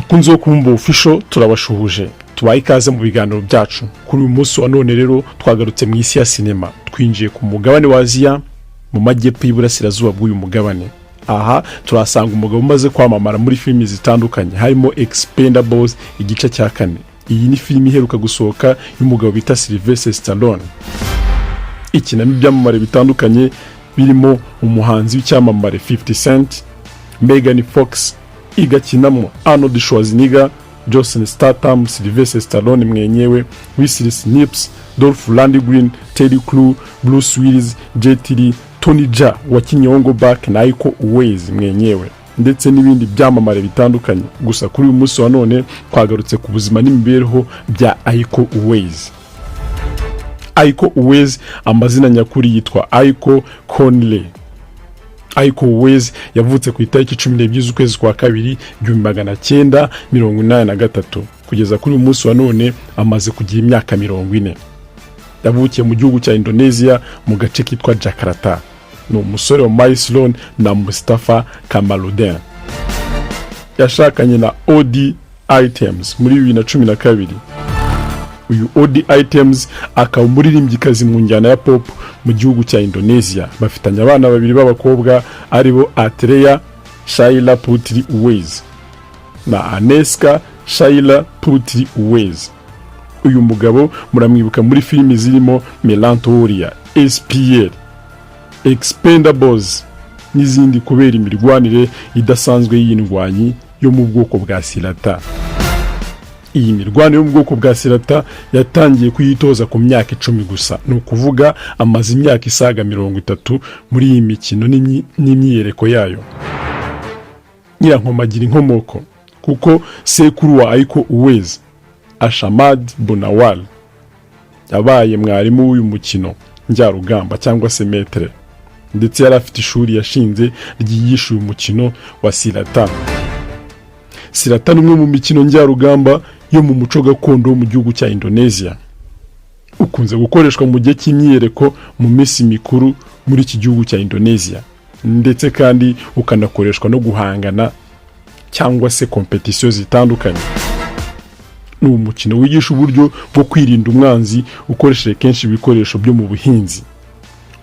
bakunze kumva official turabashuhuje tubaye ikaze mu biganiro byacu. Kuri uyu munsi wa none rero twagarutse mu isi ya sinema, twinjiye ku mugabane wa Aziya mu majyepfo y'Iburasirazuba bw'uyu mugabane. Aha turasanga umugabo umaze kwamamara muri filimi zitandukanye harimo Expendables igice cya 4. Iyi ni filimi iheruka gusohoka y'umugabo bita Sylvester Stallone. Ikinamo ibyamamare bitandukanye birimo umuhanzi w'icyamamare 50 Cent, Megan Fox, igakinamo Arnold Schwarzenegger, Jason Statham, Sylvester Stallone mwenyewe, Wesley Snipes, Dolph Lundgren, Terry Crews, Bruce Willis, Jet Li, Tony Jaa wakinnye Wongo Back na Iko Uwais mwenyewe, ndetse n'ibindi byamamare bitandukanye. Gusa kuri uyu munsi wa none twagarutse ku buzima n'imibereho bya Iko Uwais. Iko Uwais amazina nyakuri yitwa Iko Conley. Iko Uwais yavutse ku itariki 12 z'ukwezi kwa kabiri 1983. Kugeza kuri uyu munsi wa none amaze kugira imyaka 40. Yavukiye mu gihugu cya Indonesia mu gace kitwa Jakarta. Ni umusore wa Maisron na Mustafa Kamaludin. Yashakanye na OD Items muri 2012. Uyu OD Items akaba umuririmbyikazi mu njyana ya pop mu gihugu cya Indonesia. Bafitanye abana babiri b'abakobwa aribo Atreya Shaila Putri Uwais na Aneska Shaila Putri Uwais. Uyu mugabo muramwibuka muri filimi zirimo MERANTAU WORRIOR, SPL, EXPENDABLES n'izindi kubera imirwanire idasanzwe y'Indwanyi yo mu bwoko bwa Silat. Iyi mirwano yo mu bwoko bwa Silat yatangiye kuyitoza ku myaka 10 gusa. Ni ukuvuga amaze imyaka isaga 30 muri iyi mikino n'imyiyereko yayo. Nyirankomagira inkomoko kuko sekuru wa Iko Uwais, Ashamad Bonawal, yabaye mwarimu w'uyu mukino njyarugamba cyangwa se metre, ndetse yari afite ishuri yashinze ryigisha uyu mukino wa Silat. Silat ni umwe mu mikino njyarugamba yo mu muco gakondo mu gihugu cya Indonesia. Ukunze gukoreshwa mu gihe cy'imyiyereko mu minsi mikuru muri iki gihugu cya Indonesia, ndetse kandi ukanakoreshwa no guhangana cyangwa se competition zitandukanye. Ni umukino wigisha uburyo bwo kwirinda umwanzi ukoresheje kenshi ibikoresho byo mu buhinzi,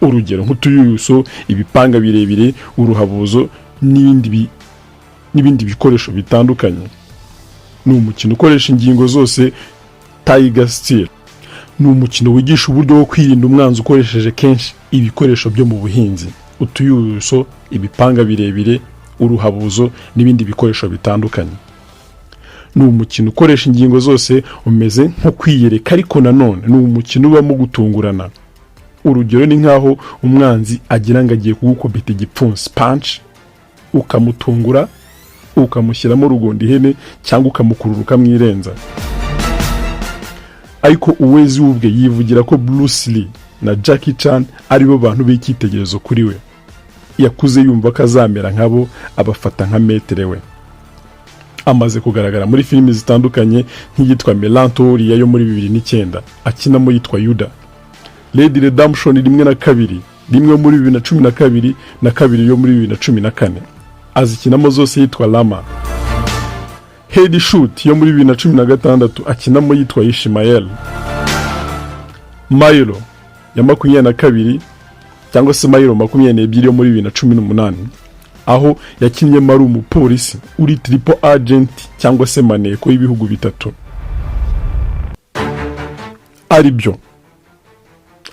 urugero nk'utuyuso, ibipanga birebire, uruhabuzo n'ibindi bikoresho bitandukanye. Ni umukino ukoresha ingingo zose Tiger Steel. Ni umukino wigisha uburyo bwo kwirinda umwanzi ukoresheje kenshi ibikoresho byo mu buhinzi, utuyuso, ibipanga birebire, uruhabuzo n'ibindi bikoresho bitandukanye. Ni umukino ukoresha ingingo zose umeze nko kwiyereka, ariko nanone ni umukino ubamo gutungurana. Urugero ni nkaho umwanzi agira ngo agiye kugukubita igipfunsi punch, ukamutungura, ukamushyiramo rugondi ihene cyangwa ukamukururuka mwirenza. Ariko Uwais ubwe yivugira ko Bruce Lee na Jackie Chan aribo bantu b'icyitegererezo kuri we. Yakuze yumva ko azamera nkabo, abafata nka metere we. Amaze kugaragara muri filimi zitandukanye nk'iyitwa MERANTAU WORRIOR yo muri 2009, akinamo yitwa Yuda, Red Redemption 1 na 2, rimwe muri 2012 na 2 yo muri 2014. Azikinamo zose yitwa Lama. Headshot yo muri 2016 akinamo yitwa Ishmael. Milo ya 22 cyangwa se Milo 22 yo muri 2018, aho yakinnye ari umupolisi uri triple agent cyangwa se maneko y'ibihugu bitatu ari byo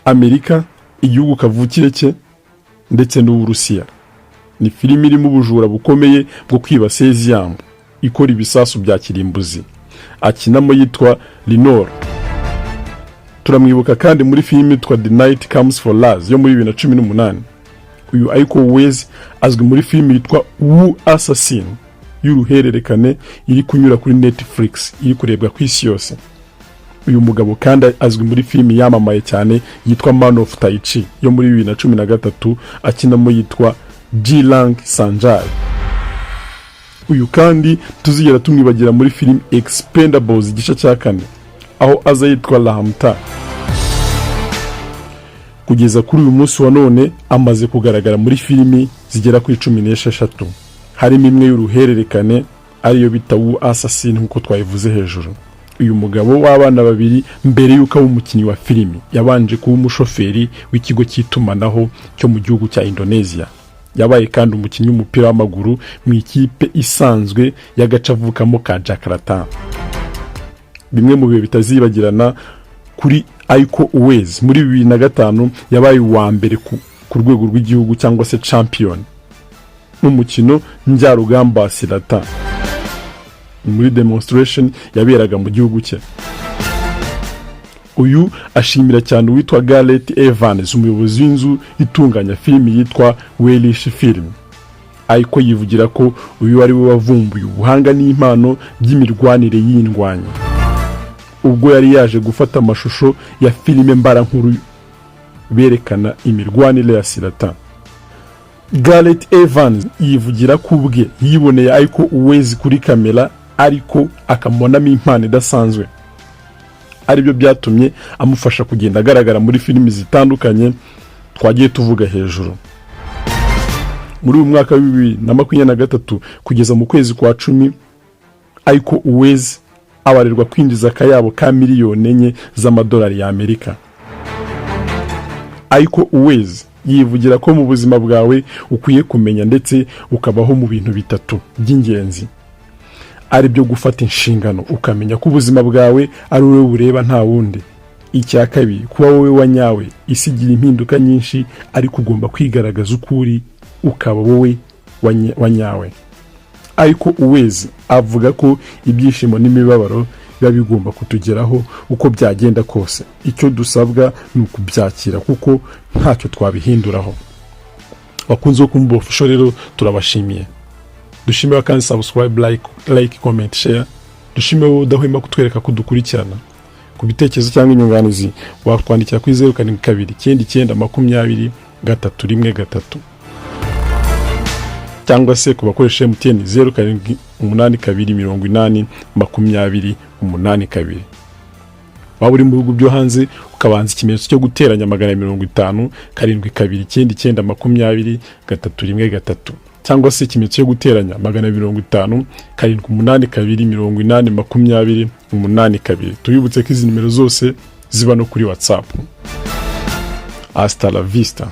Amerika, igihugu kavukire cye, ndetse n'Uburusiya. Ni filimi irimo ubujura bukomeye bwo kwiba seziyamu ikora ibisasu bya kirimbuzi. Akinamo yitwa Linor. Turamwibuka kandi muri filimi yitwa The Night Comes for Us yo muri 2018. Uyu Iko Uwais azwi muri filimi yitwa Wu Assassin y'uruhererekane iri kunyura kuri Netflix, iri kurebwa ku isi yose. Uyu mugabo kandi azwi muri filimi yamamaye cyane yitwa Man of Tai Chi yo muri 2013, akinamo yitwa Jilang Sanjay. Uyu kandi tuzigera tumwibagira muri filimi Expendables igice cya 4, aho aza yitwa Rahamta. Kugeza kuri uyu munsi wa none amaze kugaragara muri filimi zigera kuri 16, harimo imwe y'uruhererekane ariyo bita assassin nkuko twayivuze hejuru. Uyu mugabo w'abana babiri mbere yuko aba umukinnyi wa filimi yabanje kuba umushoferi w'ikigo cy'itumanaho cyo mu gihugu cya Indonesia. Yabaye kandi umukinnyi w'umupira w'amaguru mu ikipe isanzwe y'agace avukamo ka Jakarta. Bimwe mu bihe bitazibagirana kuri Iko Uwais muri 2005 yabaye uwa mbere ku rwego rw'igihugu cyangwa se champion n'umukino njyarugamba Silat muri demonstration yaberaga mu gihugu cye. Uyu ashimira cyane uwitwa Gareth Evans, umuyobozi w'inzu itunganya filimi yitwa Welsh Film. Ariko yivugira ko uyu ari we wavumbuye ubuhanga n'impano by'imirwanire y'Indwanyi. Ubwo yari yaje gufata amashusho ya filime mbarankuru berekana imirwanire ya Silat. Gareth Evans yivugira ko ubwe yiboneye Iko Uwais kuri kamera ariko akamubonamo impano idasanzwe, aribyo byatumye amufasha kugenda agaragara muri filimi zitandukanye twagiye tuvuga hejuru. Muri uyu mwaka wa 2023 kugeza mu kwezi kwa 10, Iko Uwais abarirwa kwinjiza akayabo ka miliyoni 4 z'amadolari ya Amerika. Iko Uwais yivugira ko mu buzima bwawe ukwiye kumenya ndetse ukabaho mu bintu bitatu by'ingenzi, ari byo gufata inshingano ukamenya ko ubuzima bwawe ari wowe bureba nta wundi. Icya kabiri, kuba wowe wanyawe isigira impinduka nyinshi, ariko ugomba kwigaragaza ukuri ukaba wowe wanyawe. Iko Uwais avuga ko ibyishimo n'imibabaro biba bigomba kutugeraho uko byagenda kose. Icyo dusabwa ni ukubyakira kuko ntacyo twabihinduraho. Bakunze kumva official rero turabashimiye. Dushimira kandi subscribe, like, comment, share. Dushimira udahwema kutwereka ko dukurikirana. Ku bitekerezo cyangwa inyunganizi wakwandikira kuri 0729202313 cyangwa se ku bakoresha MTN 0782802082. Waba uri mu bihugu byo hanze ukabanza ikimenyetso cyo guteranya 550 729202313 cyangwa se ikimenyetso cyo guteranya 550 782802082. Tubibutse ko izi nimero zose ziba no kuri WhatsApp. Hasta la vista.